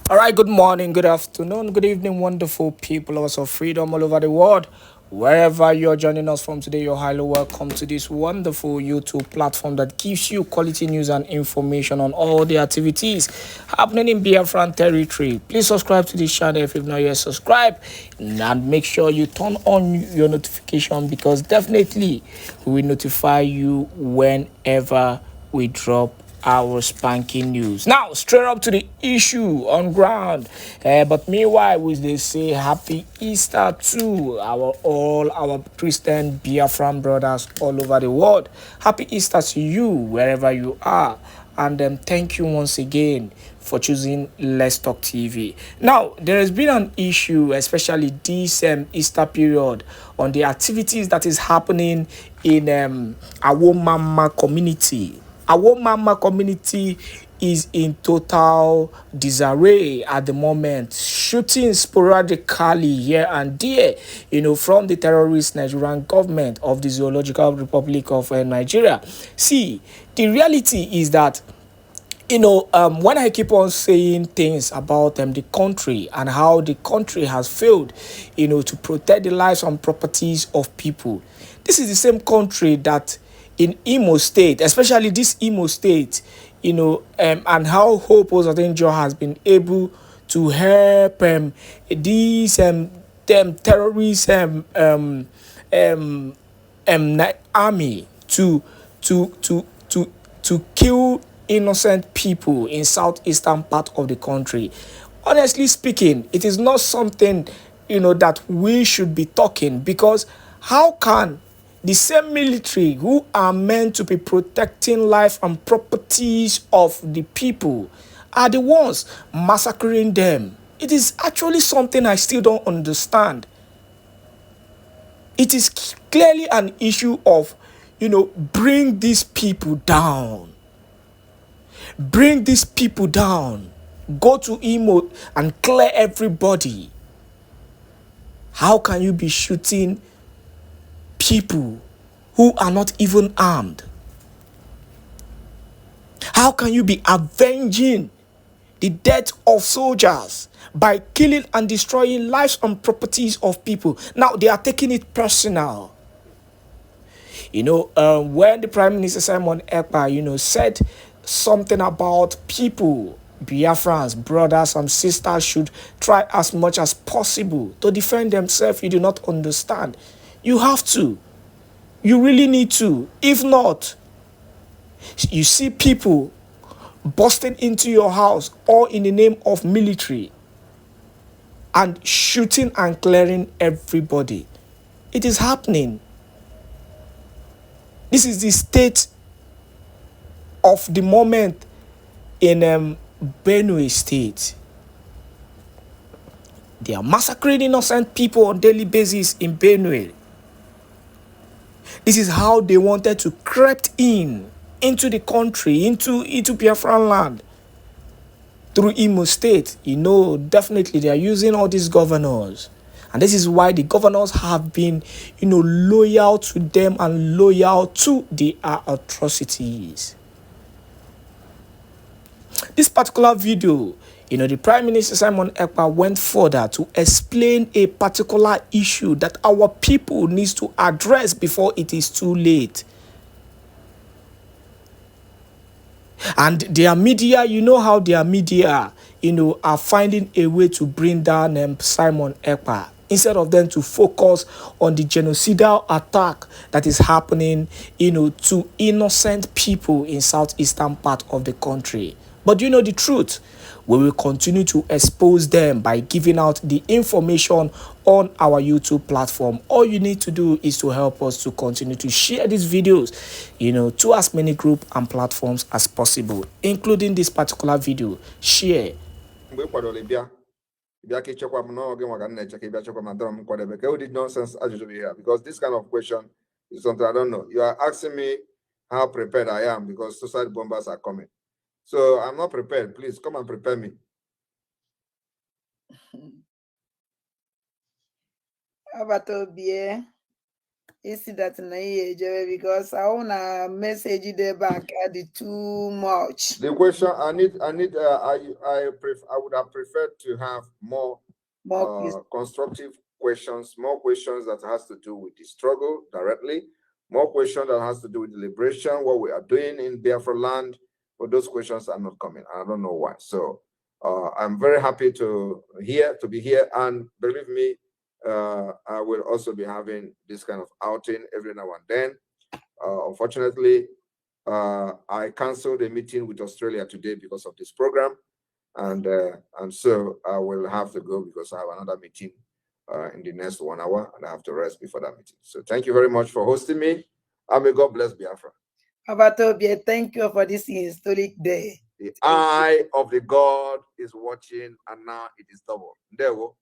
All right, good morning, good afternoon, good evening, wonderful people, lovers of freedom all over the world. Wherever you're joining us from today, you're highly welcome to this wonderful YouTube platform that gives you quality news and information on all the activities happening in Biafran territory. Please subscribe to this channel if you've not yet subscribed, and make sure you turn on your notification because definitely we will notify you whenever we drop our spanking news. Now, straight up to the issue on ground. But meanwhile, we they say happy Easter to all our Christian Biafran brothers all over the world. Happy Easter to you wherever you are, and thank you once again for choosing Let's Talk TV. Now, there has been an issue, especially this Easter period, on the activities that is happening in our Mama community. Our Mama community is in total disarray at the moment, shooting sporadically here and there, from the terrorist Nigerian government of the Zoological Republic of Nigeria. See, the reality is that when I keep on saying things about the country and how the country has failed, to protect the lives and properties of people, this is the same country that in Imo State, especially this Imo State, and how Hope Ozadenjo has been able to help these them terrorist army to kill innocent people in southeastern part of the country. Honestly speaking, it is not something that we should be talking, because how can the same military who are meant to be protecting life and properties of the people are the ones massacring them? It is actually something I still don't understand. It is clearly an issue of, bring these people down. Bring these people down. Go to Imo and clear everybody. How can you be shooting people who are not even armed? How can you be avenging the death of soldiers by killing and destroying lives and properties of people? Now they are taking it personal. When the Prime Minister Simon Ekpa, said something about people, Biafrans, brothers and sisters should try as much as possible to defend themselves. You do not understand. You have to. You really need to. If not, you see people busting into your house all in the name of military and shooting and clearing everybody. It is happening. This is the state of the moment in Benue State. They are massacring innocent people on daily basis in Benue. This is how they wanted to creep into the country, into Biafran land through Imo State. Definitely they are using all these governors. And this is why the governors have been, loyal to them and loyal to the atrocities. This particular video, the Prime Minister Simon Ekpa went further to explain a particular issue that our people needs to address before it is too late. And their media, how their media, are finding a way to bring down Simon Ekpa, instead of them to focus on the genocidal attack that is happening, to innocent people in southeastern part of the country. But the truth? We will continue to expose them by giving out the information on our YouTube platform. All you need to do is to help us to continue to share these videos, to as many groups and platforms as possible, including this particular video. Share. Nonsense here, because this kind of question is something I don't know. You are asking me how prepared I am because suicide bombers are coming. So I'm not prepared. Please come and prepare me. You see that in the because I wanna message there back at the too much. The question I would have preferred to have more constructive questions, more questions that has to do with the struggle directly, more questions that has to do with the liberation, what we are doing in Biafra land, but those questions are not coming. I don't know why. So I'm very happy to be here, and believe me, I will also be having this kind of outing every now and then. Unfortunately, I canceled a meeting with Australia today because of this program, and so I will have to go because I have another meeting in the next 1 hour, and I have to rest before that meeting. So thank you very much for hosting me, and may God bless Biafra. Abatobie, thank you for this historic day. The eye of the God is watching, and now it is double. There we go.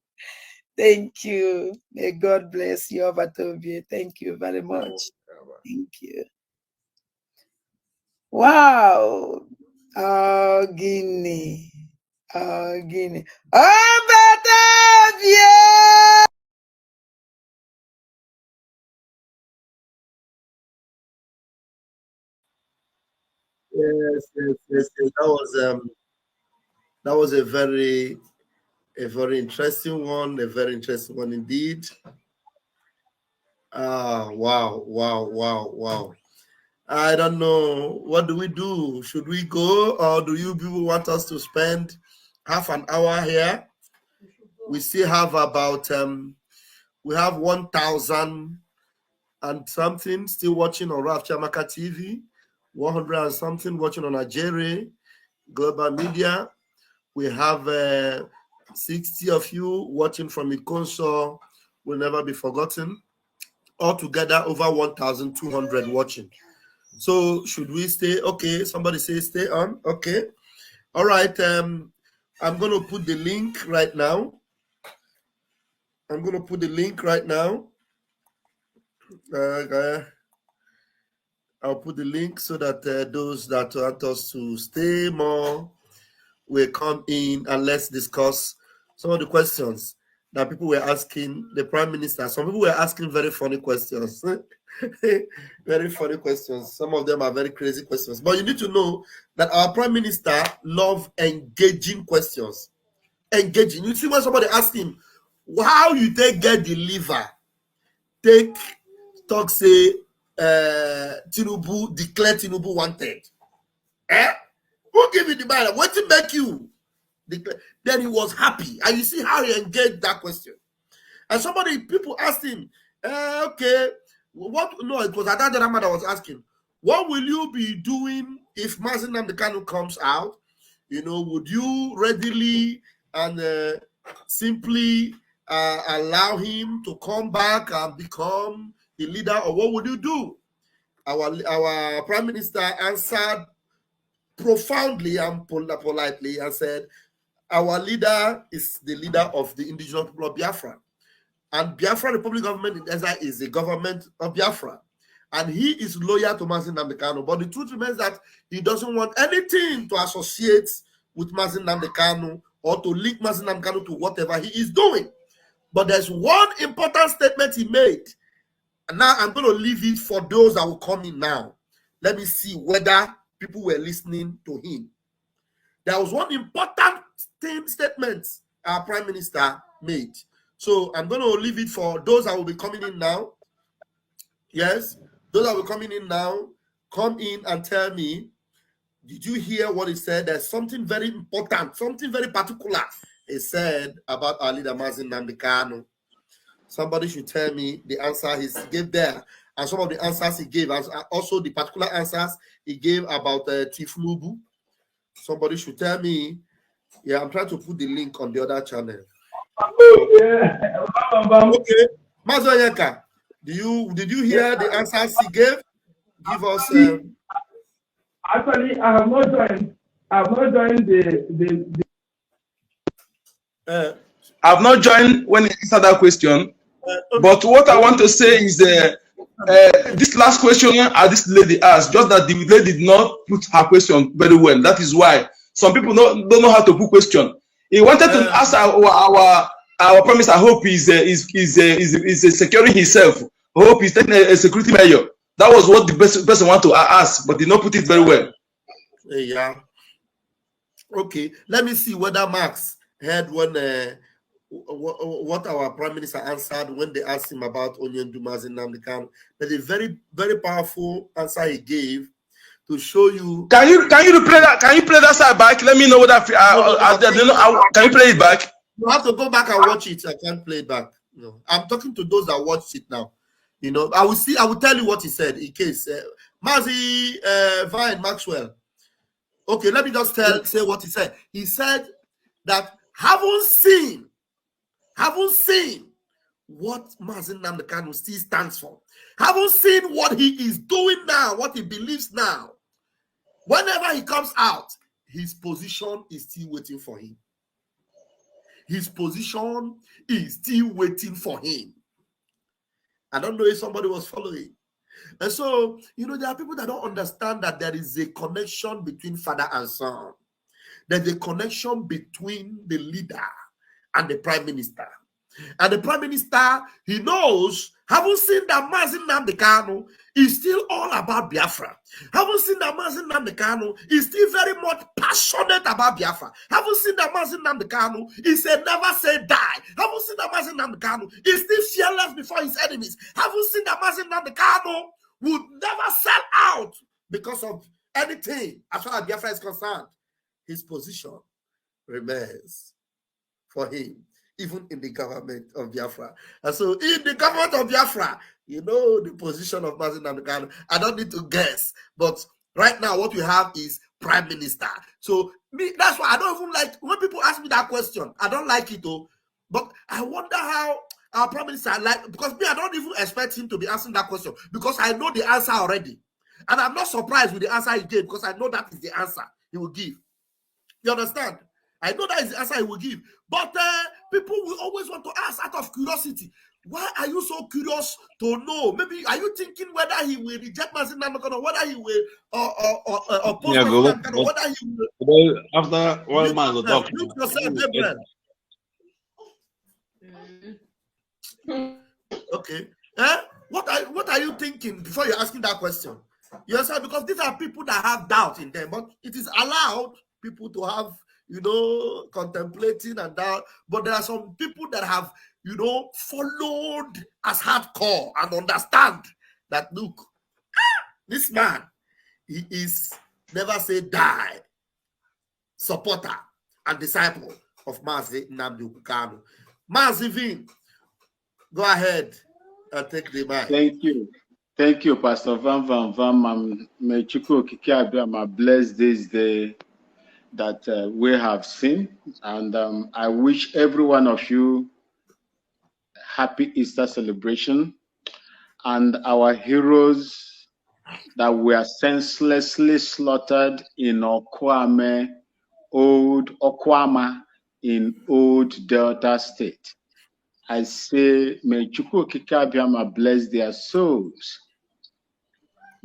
Thank you. May God bless you, Abatobie. Thank you very much. Thank you. Wow. Oh, Guinea. Oh, Guinea. Abatobie! Yes. That was a very interesting one. A very interesting one indeed. Wow. I don't know. What do we do? Should we go, or do you people want us to spend half an hour here? We still have about we have 1,000 and something still watching on Raf Chamaka TV, 100 and something watching on Ajere Global Media. We have 60 of you watching from Ikonso, will never be forgotten. Altogether, over 1,200 watching. So should we stay? Okay, somebody say stay on. Okay. All right. I'm going to put the link right now. I'll put the link so that those that want us to stay more will come in and let's discuss some of the questions that people were asking the Prime Minister. Some people were asking very funny questions. Very funny questions. Some of them are very crazy questions. But you need to know that our Prime Minister loves engaging questions. Engaging. You see when somebody asks him, how you get the liver? Talk say Tinubu, declare Tinubu wanted. Who give you the money? What to make you declare? Then he was happy. And you see how he engaged that question. And people asked him, okay, what? No, it was Adad Rahman that was asking, what will you be doing if Mazi Nnamdi Kanu comes out? Would you readily and simply allow him to come back and become the leader, or what would you do? Our Prime Minister answered profoundly and politely and said, our leader is the leader of the indigenous people of Biafra. And Biafra Republic government in exile is the government of Biafra. And he is loyal to Mazi Nnamdi Kanu. But the truth remains that he doesn't want anything to associate with Mazi Nnamdi Kanu or to link Mazi Nnamdi Kanu to whatever he is doing. But there's one important statement he made. And now I'm going to leave it for those that will come in now. Let me see whether people were listening to him. There was one important statement our Prime Minister made. So I'm going to leave it for those that will be coming in now. Yes, those that will be coming in now, come in and tell me, did you hear what he said? There's something very important, something very particular he said about our leader Mazi Nnamdi Kanu. Somebody should tell me the answer he gave there. And some of the answers he gave, also the particular answers he gave about Tinubu. Somebody should tell me. Yeah, I'm trying to put the link on the other channel. Okay, Mazoyeka, did you hear the answers he gave? Give us. Actually, I have not joined. I've not joined when he answered that question. But what I want to say is this last question this lady asked, just that the lady did not put her question very well. That is why some people don't know how to put question. He wanted to ask our Prime Minister. I hope is securing himself hope he's taking a security measure. That was what the person want to ask, but did not put it very well. Yeah. Okay. Let me see whether Max heard when what our prime minister answered when they asked him about Onion Dumas in Nnamdi Kanu. There's a very, very powerful answer he gave to show you. Can you play that? Can you play that side back? Let me know what can you play it back? You have to go back and watch it. I can't play it back. No, I'm talking to those that watched it now. You know, I will tell you what he said in case Mazi Vine Maxwell. Okay, let me just say what he said. He said that haven't seen what Mazi Nnamdi Kanu still stands for. Haven't seen what he is doing now, what he believes now. Whenever he comes out, his position is still waiting for him. His position is still waiting for him. I don't know if somebody was following. And so, you know, there are people that don't understand that there is a connection between father and son. There's a connection between the leader and the prime minister. And the prime minister, he knows, haven't seen that Mazi Nnamdi Kanu is still all about Biafra. Haven't seen that Mazi Nnamdi Kanu is still very much passionate about Biafra. Haven't seen that Mazi Nnamdi Kanu is a never say die. Haven't seen that Mazi Nnamdi Kanu is still fearless before his enemies. Haven't seen that Mazi Nnamdi Kanu would never sell out because of anything as far as Biafra is concerned. His position remains for him, even in the government of Biafra. And so in the government of Biafra, you know the position of Mazi Nnamdi Kanu. I don't need to guess, but right now what we have is prime minister. So that's why I don't even like when people ask me that question. I don't like it though, but I wonder how our prime minister because I don't even expect him to be answering that question because I know the answer already. And I'm not surprised with the answer he gave because I know that is the answer he will give. You understand? I know that is the answer he will give. But people will always want to ask out of curiosity. Why are you so curious to know? Maybe are you thinking whether he will reject Mazi Nnamdi Kanu, whether he will oppose Mazi Nnamdi Kanu, whether he will? After one man will talk. Mute yourself, Gabriel. Okay. What are you thinking before you're asking that question? You understand? Because these are people that have doubt in them, but it is allowed people to have, you know, contemplating and doubt. But there are some people that have, you know, followed as hardcore and understand that, look, this man, he is never say die supporter and disciple of Mazi Nnamdi Kanu. Mazi Vin, go ahead and take the mic. Thank you, Pastor Van. May Chukwu Okike Abiyama bless this day that we have seen. And I wish every one of you happy Easter celebration. And our heroes that were senselessly slaughtered in Okwama in Old Delta State. I say, may Chukwu Okike Abiyama bless their souls.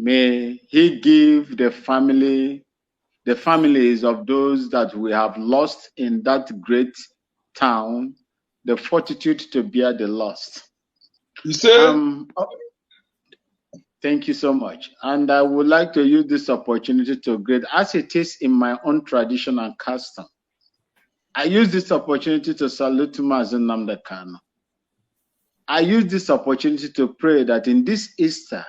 May he give the families of those that we have lost in that great town the fortitude to bear the loss. You say? Thank you so much. And I would like to use this opportunity to greet, as it is in my own tradition and custom. I use this opportunity to salute Mazi Nnamdi Kanu. I use this opportunity to pray that in this Easter,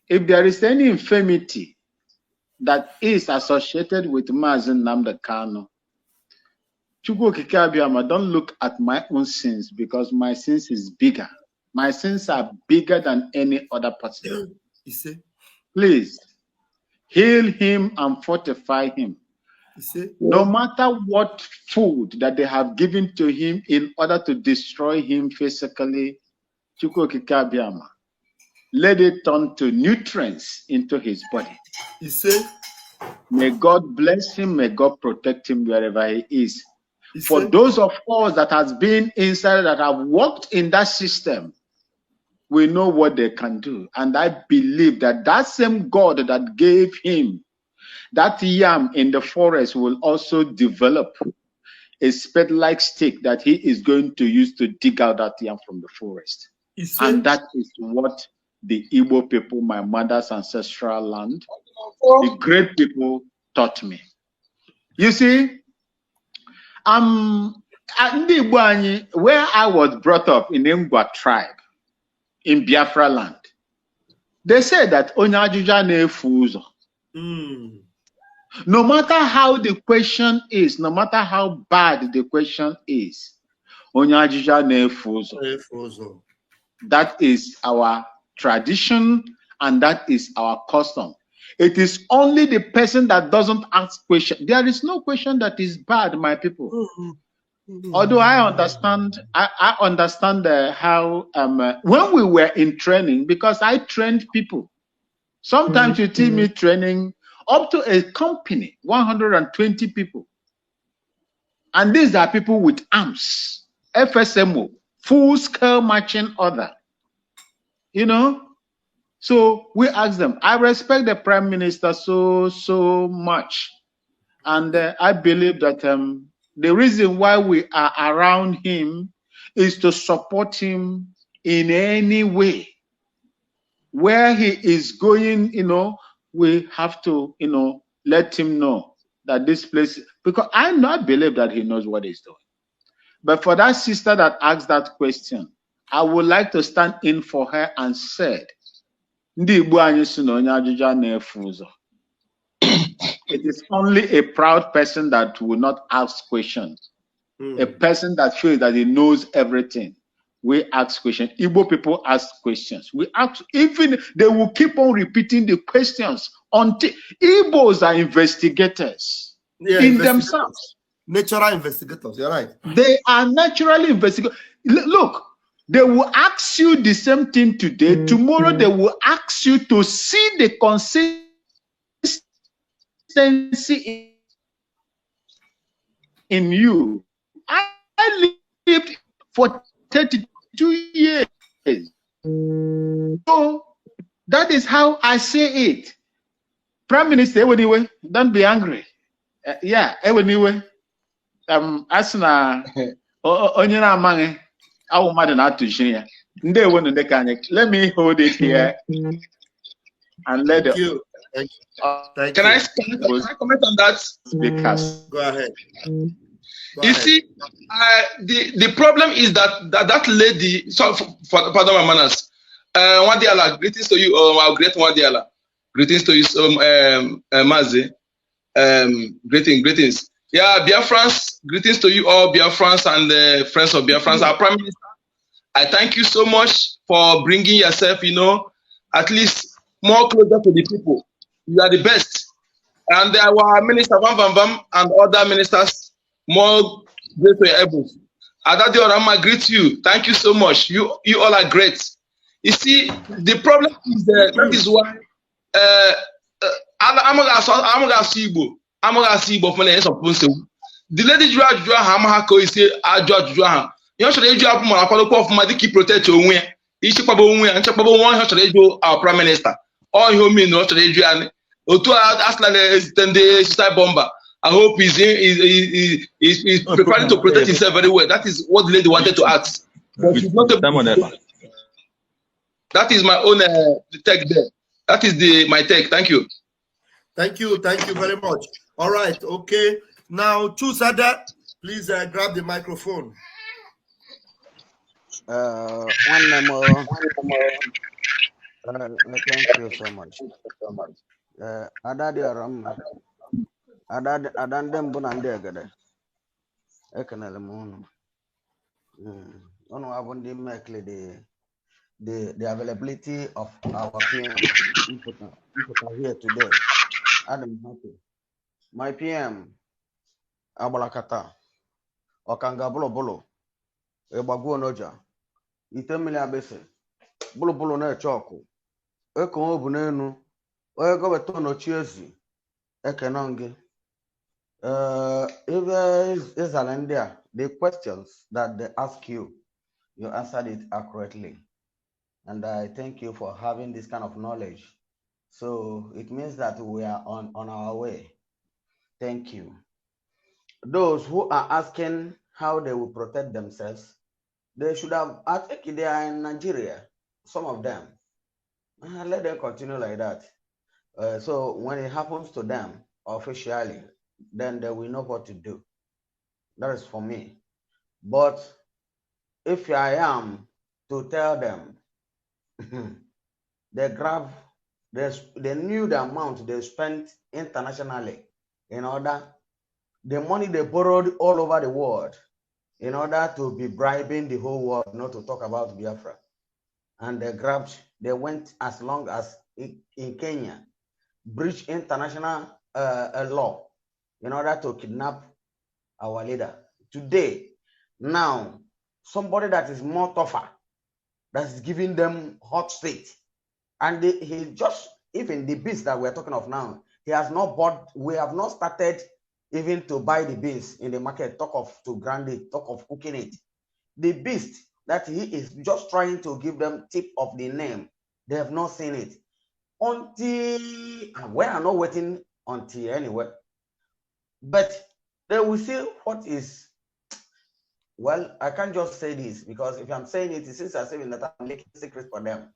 if there is any infirmity that is associated with Mazi Nnamdi Kanu, Chukwu Okike Abiyama, don't look at my own sins because my sins is bigger. My sins are bigger than any other person. Please heal him and fortify him. No matter what food that they have given to him in order to destroy him physically, Chukwu Okike Abiyama, let it turn to nutrients into his body. May God bless him. May God protect him wherever he is. For those of us that has been inside, that have worked in that system, we know what they can do. And I believe that that same God that gave him that yam in the forest will also develop a spade-like stick that he is going to use to dig out that yam from the forest. And that is what the Igbo people, my mother's ancestral land, the great people taught me. You see, where I was brought up in Ngwa tribe, in Biafra land, they say that Onyajuja nefuzo. No matter how the question is, no matter how bad the question is, Onyajuja nefuzo. That is our tradition and that is our custom. It is only the person that doesn't ask question. There is no question that is bad, my people. Although I understand, I understand how when we were in training, because I trained people. Sometimes you see me training up to a company, 120 people. And these are people with arms, FSMO, full-scale marching order. You know? So we ask them. I respect the Prime Minister so much. And I believe that the reason why we are around him is to support him in any way. Where he is going, you know, we have to, you know, let him know that this place, because I not believe that he knows what he's doing. But for that sister that asked that question, I would like to stand in for her and said, it is only a proud person that will not ask questions. A person that feels that he knows everything. We ask questions. Igbo people ask questions. We ask, even they will keep on repeating the questions until Igbos are investigators in themselves. Natural investigators, you're right. They are naturally investigators. Look, they will ask you the same thing today. Tomorrow they will ask you to see the consistency in you. I lived for 32 years. So that is how I say it. Prime Minister, anyway, don't be angry. Yeah, anyway. Asna Onyana Mange, our mother not to share. Let me hold it here and let Thank you. Can I comment on that? Because go ahead. See, the problem is that lady. So, pardon my manners. Wadiala, greetings to you. Our great Wadiala, greetings to you, Mazi. Greetings. Yeah, Biafrans, greetings to you all, Biafrans and friends of Biafrans. Our Prime Minister, I thank you so much for bringing yourself, you know, at least more closer to the people. You are the best. And our Minister Van Van Van and other ministers, more great to your elbows. Adadi Orama, greet you. Thank you so much. You all are great. You see, the problem is that is why I'm going to see Igbo. The lady drew Hamako is a judge. You should age up more of Madiki protect your win. Each and Chapabo one our Prime Minister. All you mean not to Adrian. Otu Aslan bomber. I hope he's preparing to protect himself very well. That is what the lady wanted to ask. But she's not that is my own take there. That is my take. Thank you. Thank you very much. All right, okay. Now, Chusada, please grab the microphone. One more. Thank you so much. Adadi Aram, Adandem Bonandegade. Ekanelamun. Onuabundi Mekli, the availability of our PM important here today. Adam happy. My PM Abalakata Okanga Bolo Ebagu Noja Itemili Abese Bolo na Choco Eko Bunenu Oego Betono Chiesi Ekenongi if there is Alandia, the questions that they ask you answered it accurately. And I thank you for having this kind of knowledge. So it means that we are on our way. Thank you. Those who are asking how they will protect themselves, They should have, I think they are in Nigeria, some of them. Let them continue like that. So when it happens to them officially, then they will know what to do. That is for me. But if I am to tell them, they knew the amount they spent internationally in order, the money they borrowed all over the world in order to be bribing the whole world not to talk about Biafra. And they went as long as in Kenya, breach international law in order to kidnap our leader. Today, now, somebody that is more tougher, that is giving them hot seat, and he just, even the beans that we're talking of now, he has not bought, we have not started even to buy the beans in the market, talk of to grind it, talk of cooking it. The beast that he is just trying to give them tip of the name, they have not seen it. Until, we are not waiting until anyway, but they will see what is, well, I can't just say this, because if I'm saying it seems as if that I'm making secret for them.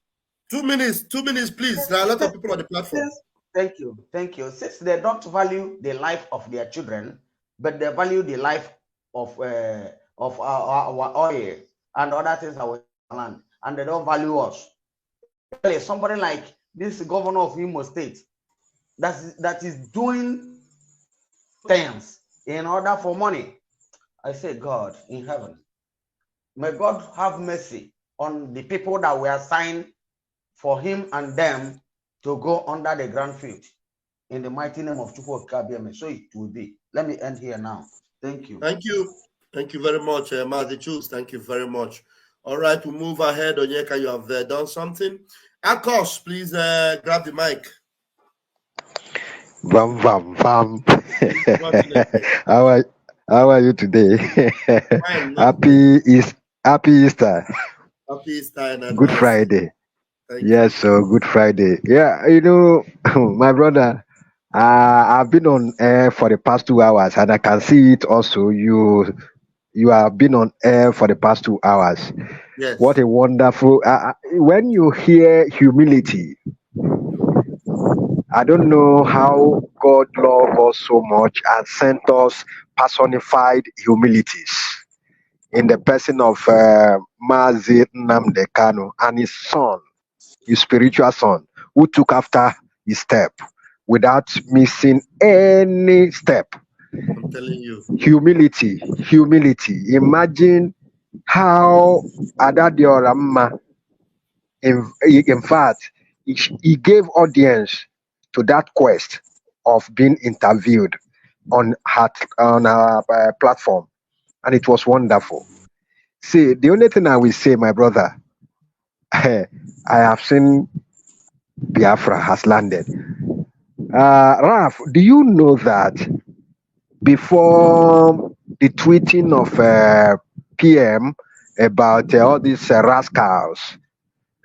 2 minutes, please. There are a lot of people on the platform. Thank you. Since they don't value the life of their children, but they value the life of our oil and other things our land, and they don't value us. Somebody like this governor of Imo State that is doing things in order for money. I say, God in heaven, may God have mercy on the people that were assigned for him and them to go under the grand field. In the mighty name of Chukwu Kabiame, so it will be. Let me end here now. Thank you. Thank you. Thank you very much, Mazi Chus. Thank you very much. All right, we'll move ahead. Onyeka, you have done something. Akos, please grab the mic. Bam, bam, bam. How are you today? Happy Easter. Happy Easter. And Good Friday. Yes, so Good Friday. Yeah, you know, my brother, I've been on air for the past 2 hours, and I can see it also. You have been on air for the past 2 hours. Yes. What a wonderful. When you hear humility, I don't know how God loved us so much and sent us personified humilities in the person of Mazi Nnamdi Kanu and his son, his spiritual son, who took after his step without missing any step. I'm telling you. Humility. Imagine how Adadiora Mma, in fact, he gave audience to that quest of being interviewed on our platform, and it was wonderful. See, the only thing I will say, my brother, I have seen Biafra has landed. Raf, do you know that before the tweeting of PM about all these rascals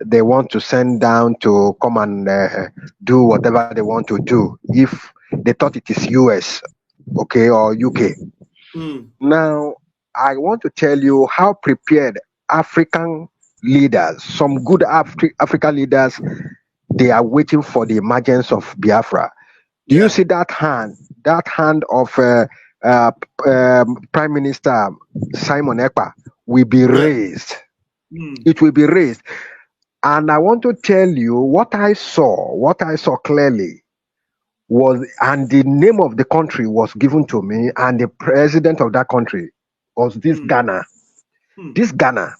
they want to send down to come and do whatever they want to do, if they thought it is US, okay, or UK? Now, I want to tell you how prepared African leaders, some good African leaders, they are waiting for the emergence of Biafra. Do you see that hand of Prime Minister Simon Ekpa will be raised? It will be raised. And I want to tell you what I saw clearly was, and the name of the country was given to me, and the president of that country was this Ghana. This Ghana.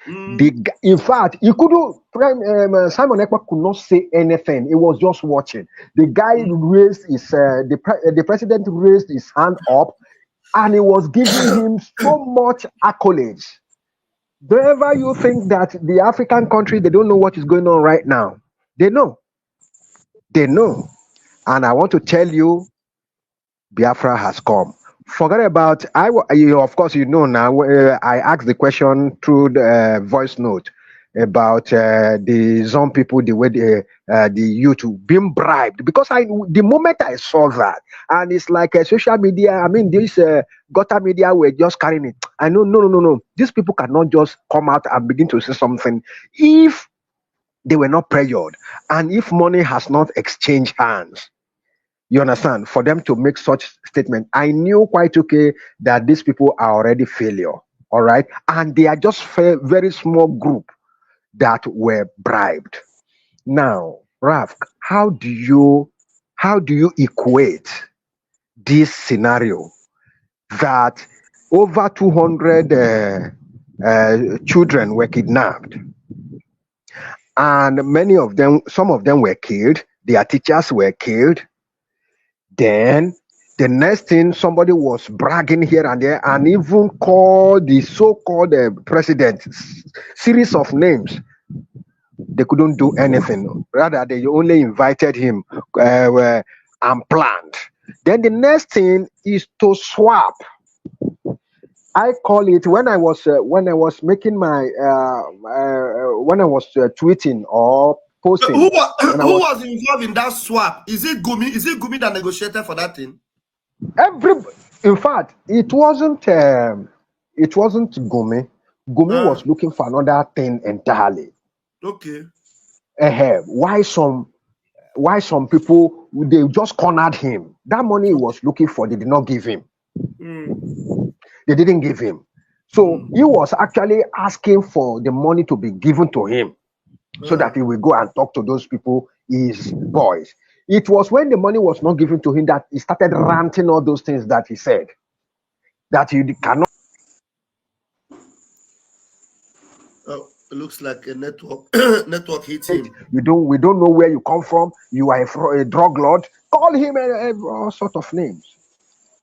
In fact, he couldn't. Simon Ekpa could not say anything. He was just watching. The guy raised his. The president raised his hand up, and he was giving him so much accolades. Whenever you think that the African country, they don't know what is going on right now, they know. And I want to tell you, Biafra has come. Forget about, of course, you know now, I asked the question through the voice note. about the some people, the way the youth being bribed. Because the moment I saw that, and it's like social media. I mean, this gutter media were just carrying it. I know, no. These people cannot just come out and begin to say something if they were not pressured, and if money has not exchanged hands. You understand? For them to make such statement, I knew quite okay that these people are already failure. All right, and they are just very small group that were bribed. Now, Raf, how do you equate this scenario that over 200 children were kidnapped, and some of them were killed, their teachers were killed. Then the next thing, somebody was bragging here and there and even called the so-called president series of names. They couldn't do anything. Rather, they only invited him and planned. Then the next thing is to swap. I call it when I was making my when I was tweeting or posting. Who was involved in that swap? Is it Gumi? Is it Gumi that negotiated for that thing? In fact, it wasn't Gumi. Gumi was looking for another thing entirely. Okay. Why some people, they just cornered him. That money he was looking for, they did not give him. They didn't give him. So he was actually asking for the money to be given to him so that he will go and talk to those people, his boys. It was when the money was not given to him that he started ranting all those things that he said. That you cannot. Oh, it looks like a network hit him. We don't know where you come from. You are a drug lord. Call him all sort of names,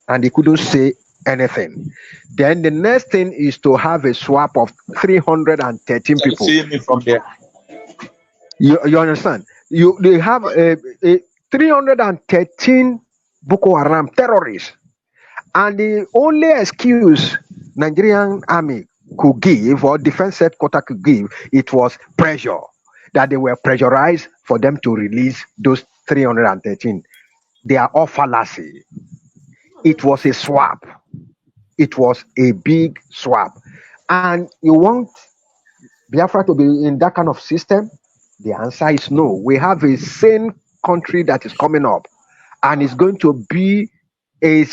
and he couldn't say anything. Then the next thing is to have a swap of 313 people from there. You understand? They have a 313 Boko Haram terrorists, and the only excuse Nigerian army could give or defense headquarters could give, it was pressure, that they were pressurized for them to release those 313. They are all fallacy. It was a swap. It was a big swap. And you want Biafra to be in that kind of system? The answer is no. We have a sane country that is coming up, and it's going to be a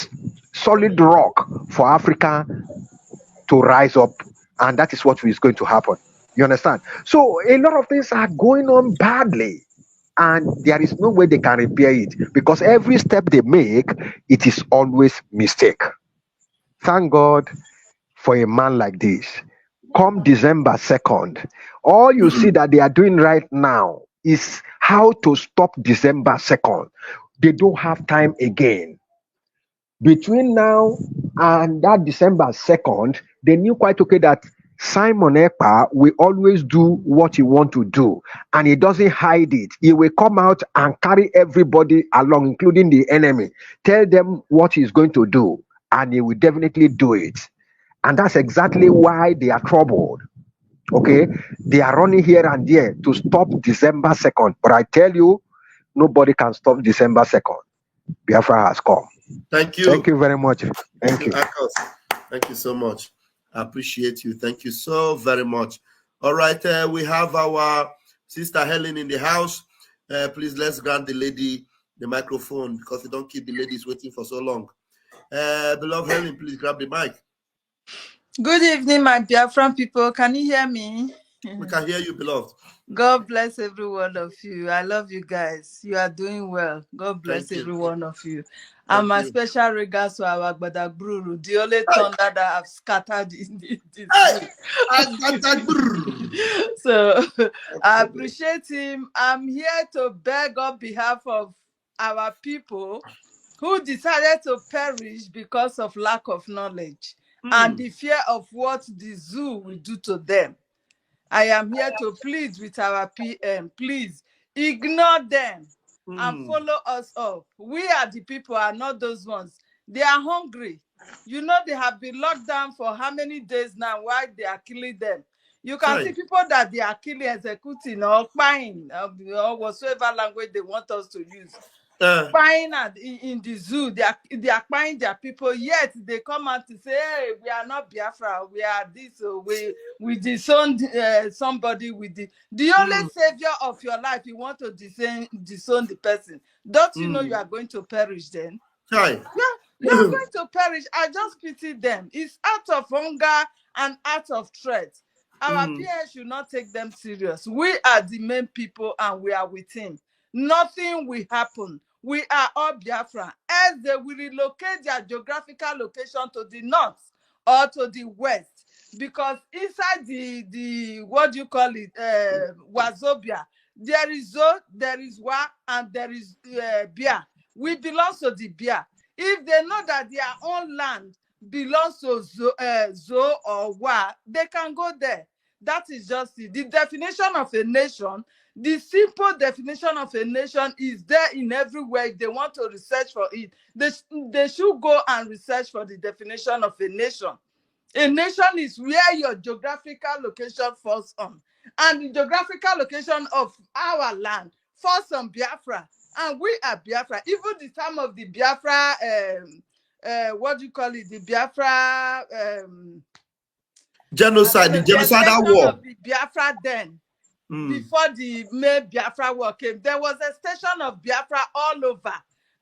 solid rock for Africa to rise up, and that is what is going to happen. You understand? So a lot of things are going on badly, and there is no way they can repair it, because every step they make, it is always mistake. Thank God for a man like this. Come December 2nd, all you see that they are doing right now is how to stop December 2nd. They don't have time again. Between now and that December 2nd, they knew quite okay that Simon Ekpa will always do what he wants to do, and he doesn't hide it. He will come out and carry everybody along, including the enemy, tell them what he's going to do, and he will definitely do it. And that's exactly why they are troubled. Okay, they are running here and there to stop December 2nd. But I tell you, nobody can stop December 2nd. Biafra has come. Thank you. Thank you very much. Thank you. Thank you so much. I appreciate you. Thank you so very much. All right, we have our sister Helen in the house. Please, let's grant the lady the microphone, because we don't keep the ladies waiting for so long. Beloved Helen, please grab the mic. Good evening, my Biafran people. Can you hear me? We can hear you, beloved. God bless every one of you. I love you guys. You are doing well. God bless every one of you. And my special regards to our Gbadagburu, the only thunder that I've scattered in this So I appreciate him. I'm here to beg on behalf of our people who decided to perish because of lack of knowledge and the fear of what the zoo will do to them. I am here to plead with our PM. Please ignore them and follow us up. We are the people, are not those ones. They are hungry. You know, they have been locked down for how many days now? Why they are killing them? You can see people that they are killing, executing, or buying, or whatsoever language they want us to use. Buying in the zoo, they are buying their people, yet they come out to say, hey, we are not Biafra, we are this, we disowned somebody with the only savior of your life. You want to disown the person. Don't you know you are going to perish then? Right. Yeah, you are going to perish. I just pity them. It's out of hunger and out of threat. Our peers should not take them serious. We are the main people and we are with him. Nothing will happen. We are all Biafra. As they will relocate their geographical location to the north or to the west, because inside the what do you call it, Wazobia, there is Zo, there is Wa, and there is Bia. We belong to the Bia. If they know that their own land belongs to Zo or Wa, they can go there. That is just it. The definition of a nation, the simple definition of a nation is there in everywhere. If they want to research for it, they should go and research for the definition of a nation. A nation is where your geographical location falls on. And the geographical location of our land falls on Biafra. And we are Biafra. Even the time of the Biafra, what do you call it? The Biafra... genocide, the genocidal war. Of the Biafra then, before the main Biafra war came, there was a station of Biafra all over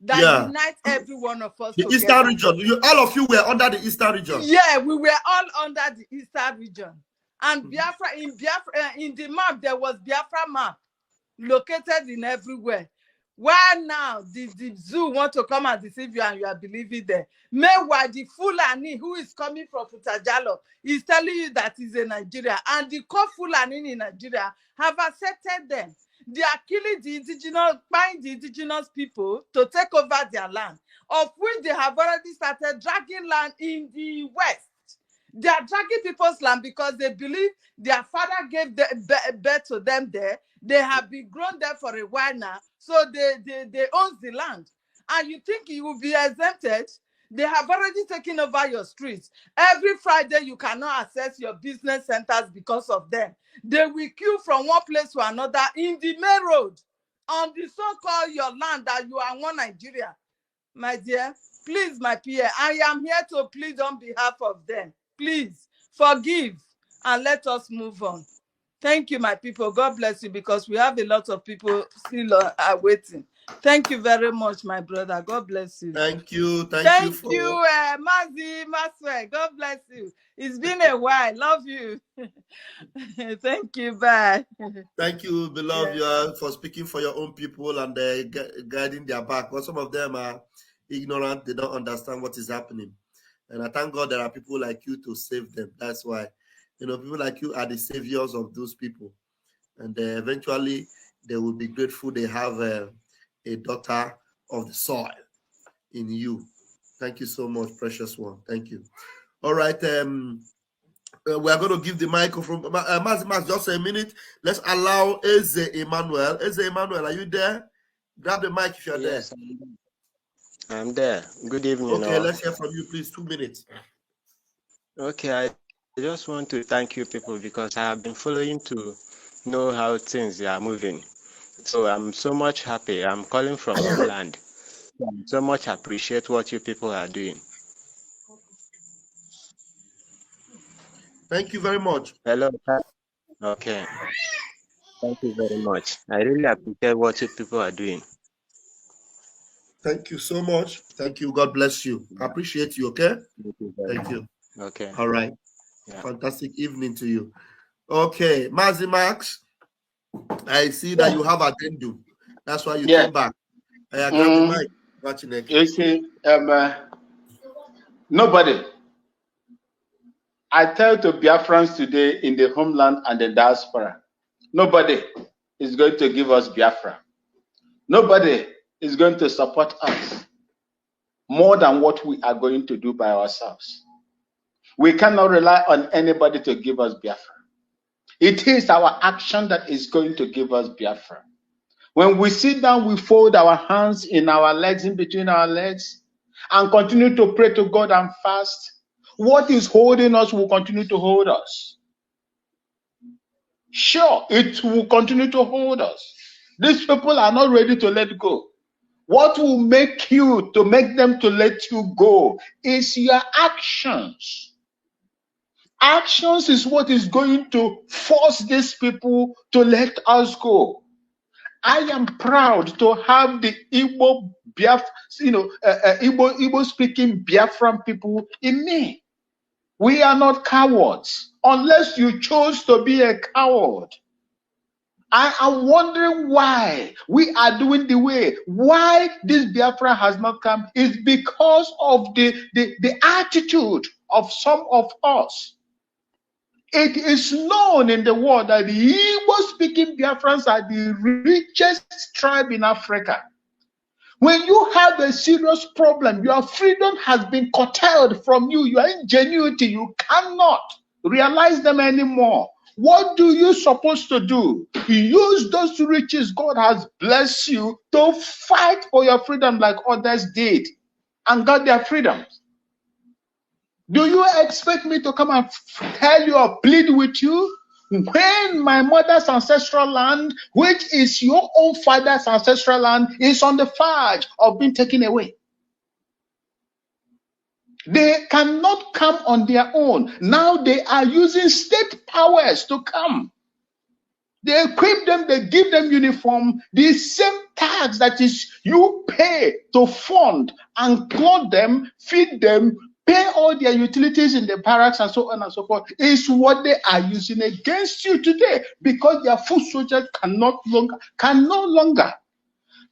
that unites every one of us. The together. Eastern region. All of you were under the Eastern region. Yeah, we were all under the Eastern region. And Biafra, in the map, there was Biafra map located in everywhere. Why now the zoo want to come and deceive you and you are believing them? Meanwhile, the Fulani who is coming from Futajalo is telling you that he's a Nigeria, and the Fulani in Nigeria have accepted them. They are killing the indigenous, buying the indigenous people to take over their land, of which they have already started dragging land in the West. They are dragging people's land because they believe their father gave birth to them there. They have been grown there for a while now, so they own the land. And you think you will be exempted? They have already taken over your streets. Every Friday, you cannot access your business centers because of them. They will queue from one place to another in the main road, on the so-called your land that you are one Nigeria. My dear, please, my peer, I am here to plead on behalf of them. Please forgive and let us move on. Thank you, my people. God bless you, because we have a lot of people still waiting. Thank you very much, my brother. God bless you. Thank you. Thank you, Mazi Maswe. God bless you. It's been a while. Love you. Thank you. Bye. Thank you, beloved, for speaking for your own people and guiding their back. Because some of them are ignorant. They don't understand what is happening. And I thank God there are people like you to save them. That's why, people like you are the saviors of those people. And eventually, they will be grateful they have a daughter of the soil in you. Thank you so much, precious one. Thank you. All right. We are going to give the microphone. Mas, just a minute. Let's allow Eze Emmanuel. Eze Emmanuel, are you there? Grab the mic if you're there. I'm there. Good evening. Okay, let's hear from you, please. 2 minutes. Okay, I just want to thank you people because I have been following to know how things are moving. So I'm so much happy. I'm calling from England. I so much appreciate what you people are doing. Thank you very much. Hello. Okay. Thank you very much. I really appreciate what you people are doing. Thank you so much. Thank you. God bless you. I appreciate you, okay? Thank you. Okay. All right. Yeah. Fantastic evening to you. Okay. Mazi Max, I see that you have addendum. That's why you came back. I grab the mic. Watching it. You see, nobody. I tell to Biafrans today in the homeland and the diaspora, nobody is going to give us Biafra. Nobody is going to support us more than what we are going to do by ourselves. We cannot rely on anybody to give us Biafra. It is our action that is going to give us Biafra. When we sit down, we fold our hands in our legs, in between our legs, and continue to pray to God and fast. What is holding us will continue to hold us. Sure, it will continue to hold us. These people are not ready to let go. What will make them to let you go is your actions. Actions is what is going to force these people to let us go. I am proud to have the Igbo Igbo speaking Biafran people in me. We are not cowards unless you chose to be a coward. I am wondering why we are doing the way. Why this Biafra has not come is because of the attitude of some of us. It is known in the world that the Igbo-speaking Biafrans are the richest tribe in Africa. When you have a serious problem, your freedom has been curtailed from you, your ingenuity, you cannot realize them anymore. What do you supposed to do? Use those riches God has blessed you to fight for your freedom like others did and got their freedom. Do you expect me to come and tell you or plead with you? When my mother's ancestral land, which is your own father's ancestral land, is on the verge of being taken away. They cannot come on their own. Now they are using state powers to come. They equip them, they give them uniform, the same tax that is you pay to fund and clothe them, feed them, pay all their utilities in the barracks and so on and so forth, is what they are using against you today, because their foot soldiers can no longer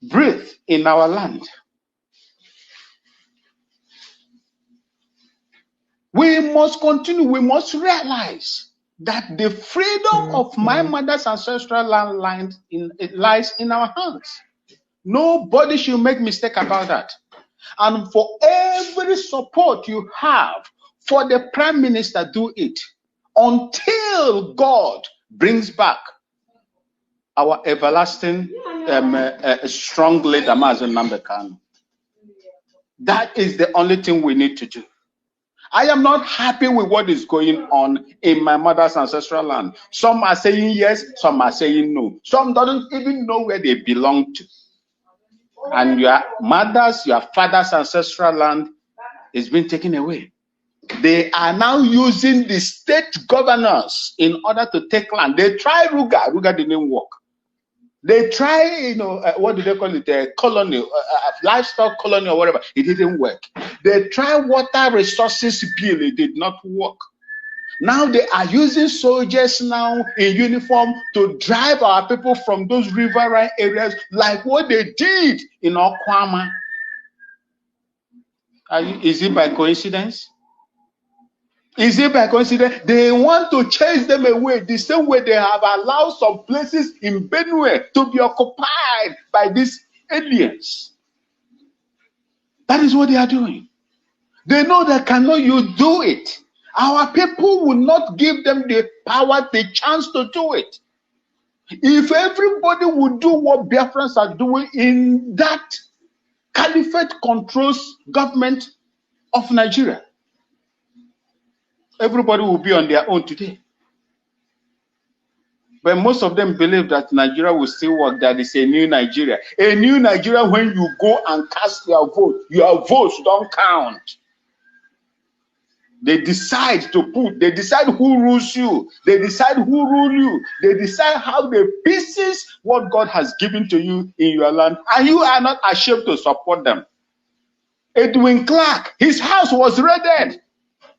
breathe in our land. We must continue, we must realize that the freedom of my mother's ancestral land lies in our hands. Nobody should make mistake about that. And for every support you have for the prime minister, do it until God brings back our everlasting strong leader, Mazen Namdekan. That is the only thing we need to do. I am not happy with what is going on in my mother's ancestral land. Some are saying yes, some are saying no. Some don't even know where they belong to. And your mother's, your father's ancestral land is being taken away. They are now using the state governors in order to take land. They tried Ruga. Ruga didn't work. They try, what do they call it? A colony, livestock colony or whatever. It didn't work. They try water resources bill. It did not work. Now they are using soldiers now in uniform to drive our people from those riverine areas like what they did in Okwama. Is it by coincidence? Is it by coincidence? They want to chase them away the same way they have allowed some places in Benue to be occupied by these aliens. That is what they are doing. They know that cannot you do it. Our people will not give them the power, the chance to do it. If everybody would do what Biafrans are doing in that caliphate controls government of Nigeria, everybody will be on their own today. But most of them believe that Nigeria will still work, that is a new Nigeria. A new Nigeria when you go and cast your vote, your votes don't count. They decide they decide who rules you. They decide who rule you. They decide how they pieces what God has given to you in your land. And you are not ashamed to support them. Edwin Clark, his house was raided.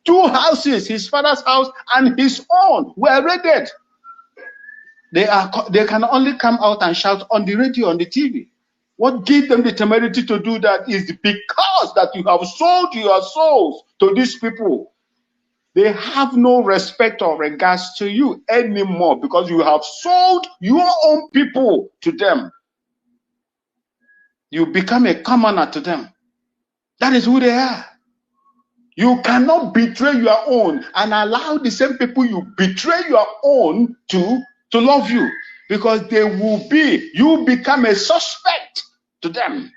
2 houses, his father's house and his own, were raided. They can only come out and shout on the radio, on the TV. What gave them the temerity to do that is because that you have sold your souls to these people. They have no respect or regards to you anymore because you have sold your own people to them. You become a commoner to them. That is who they are. You cannot betray your own and allow the same people you betray your own to love you, because they will be, you become a suspect to them.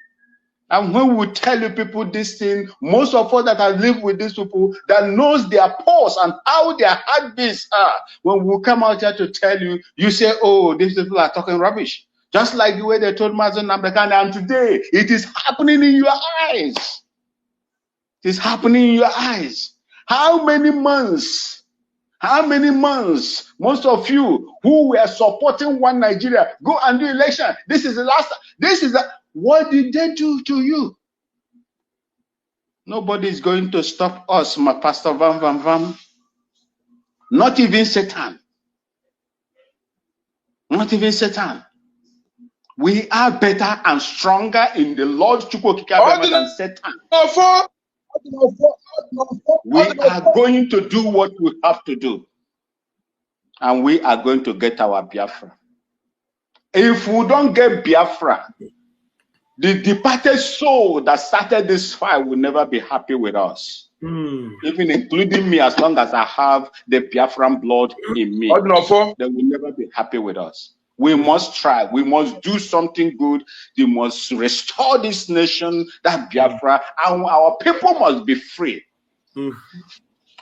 And when we tell you people this thing, most of us that have lived with these people that knows their pulse and how their heartbeats are, when we come out here to tell you, you say, oh, these people are talking rubbish. Just like the way they told Mazen Nambekanda, and today it is happening in your eyes. It is happening in your eyes. How many months? Most of you who were supporting one Nigeria, go and do election. This is the last. What did they do to you? Nobody is going to stop us, my Pastor Van Van Van. Not even Satan. Not even Satan. We are better and stronger in the Lord Chukwokika than Satan. We are going to do what we have to do. And we are going to get our Biafra. If we don't get Biafra, the departed soul that started this fire will never be happy with us. Even including me, as long as I have the Biafran blood in me, they will never be happy with us. We must try. We must do something good. We must restore this nation, that Biafra, and our people must be free.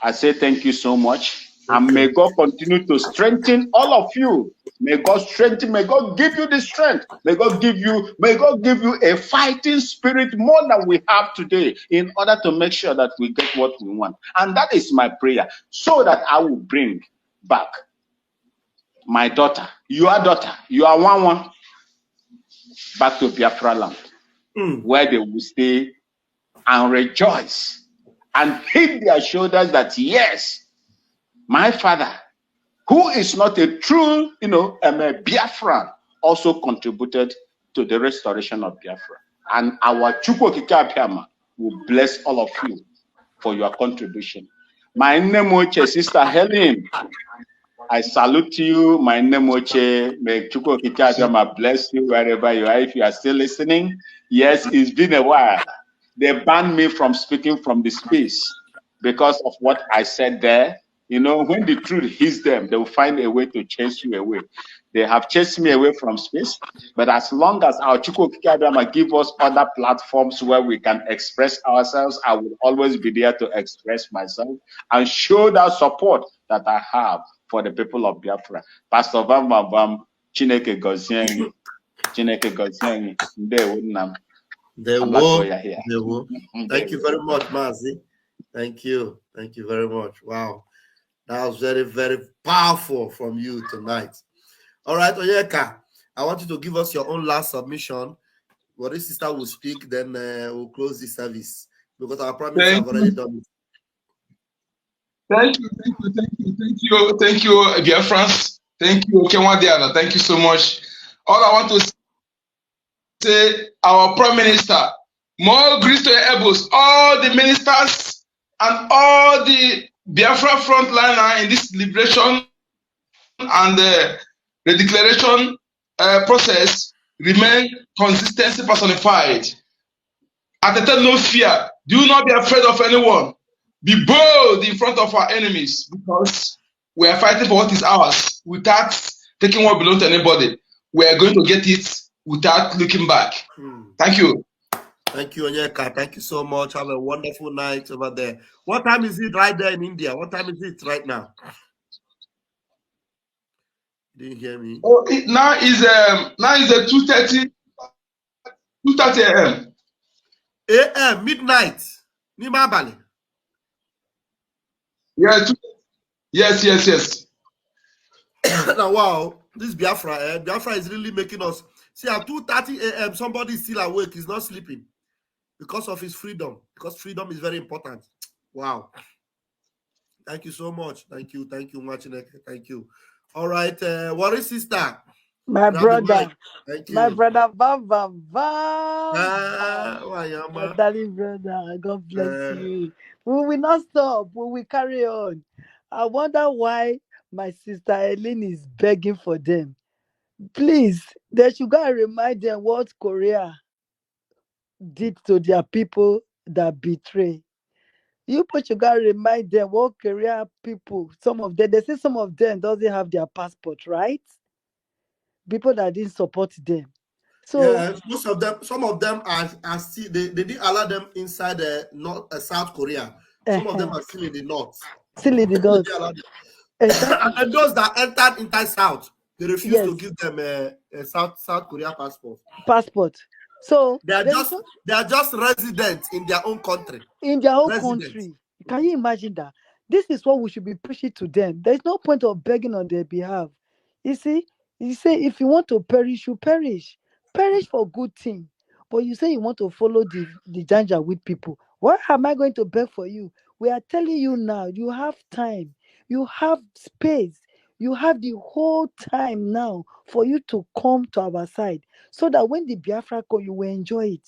I say thank you so much. And may God continue to strengthen all of you. May God strengthen, may God give you the strength. May God give you a fighting spirit more than we have today in order to make sure that we get what we want. And that is my prayer, so that I will bring back my daughter, your one, back to Biafra land, where they will stay and rejoice and hit their shoulders that yes, my father, who is not a true, a Biafran, also contributed to the restoration of Biafra. And our Chukwokika Abiyama will bless all of you for your contribution. My name is Sister Helen. I salute you. My name is May Chukwokika Abiyama bless you wherever you are. If you are still listening, yes, it's been a while. They banned me from speaking from the space because of what I said there. When the truth hits them, they will find a way to chase you away. They have chased me away from space, but as long as our Chukwokika Abiyama give us other platforms where we can express ourselves, I will always be there to express myself and show that support that I have for the people of Biafra. Pastor Vam Vam Vam, Chineke Goziengi, Chineke Goziengi, Thank you very much, Mazi. Thank you very much. Wow. That was very, very powerful from you tonight. All right, Onyeka, I want you to give us your own last submission. What this sister will speak, then we'll close the service because our promise have already done it. Thank you, Biafrans. Thank you, Kenwadiana. Thank you so much. All I want to say, our Prime Minister, more grace to your elbows, all the ministers and all the Biafra frontliner in this liberation and the declaration process remain consistency personified. At the time, no fear. Do not be afraid of anyone. Be bold in front of our enemies because we are fighting for what is ours without taking what belongs to anybody. We are going to get it without looking back. Thank you. Thank you, Onyeka. Thank you so much. Have a wonderful night over there. What time is it right there in India? What time is it right now? Didn't hear me. Oh, now is 2:30 a.m. A.m. midnight. Nimabali. Yeah. Yes. Now, wow, this Biafra, Biafra is really making us see at 2:30 a.m. somebody is still awake, he's not sleeping because of his freedom. Because freedom is very important. Wow. Thank you so much. Thank you, Machineke. Thank you. All right, what is sister? My brother. Thank you. My brother, Bam. My darling brother, God bless you. We will not stop. We will carry on. I wonder why my sister Eileen is begging for them. Please, they should go and remind them what Korea did to their people that betray. You should go and remind them what Korea people, some of them, they say some of them doesn't have their passport, right? People that didn't support them. So Yeah, most of them, some of them are still, they didn't allow them inside the North, South Korea. Some of them are still in the North. still in the They north. allow them. Exactly. And those that entered inside South, they refuse Yes. to give them a South Korea passport. Passport. So They are there is just residents in their own country. in their own Residents. country. Can you imagine that? This is what we should be preaching to them. There's no point of begging on their behalf. You see, you say if you want to perish, you perish. Perish for good thing. But you say you want to follow the danger with people. Why am I going to beg for you? We are telling you now, you have time, you have space, you have the whole time now for you to come to our side. So that when the Biafra come, you will enjoy it.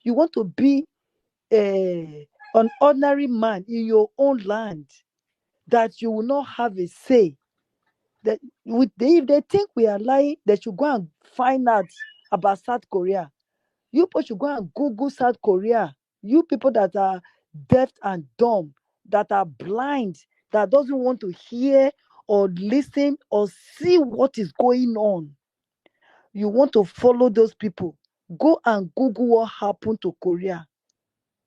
You want to be an ordinary man in your own land, that you will not have a say. That if they think we are lying, they should go and find out about South Korea. You people should go and Google South Korea. You people that are deaf and dumb, that are blind, that doesn't want to hear or listen or see what is going on. You want to follow those people. Go and Google what happened to Korea.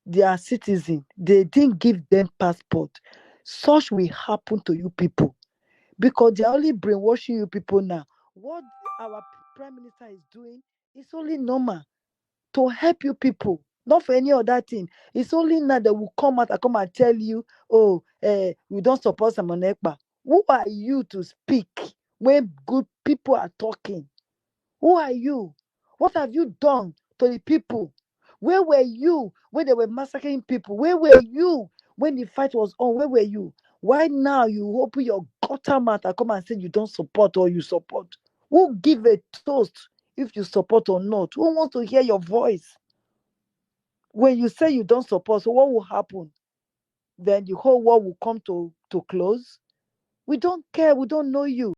They are citizens. They didn't give them passport. Such will happen to you people because they're only brainwashing you people now. What our prime minister is doing is only normal to help you people, not for any other thing. It's only now that will come out and come and tell you, oh, we don't support Simon Ekpa. Who are you to speak when good people are talking? Who are you? What have you done to the people? Where were you when they were massacring people? Where were you when the fight was on? Where were you? Why now you open your gutter mouth and come and say you don't support or you support? Who give a toast if you support or not? Who wants to hear your voice? When you say you don't support, so what will happen? Then the whole world will come to close. We don't care. We don't know you.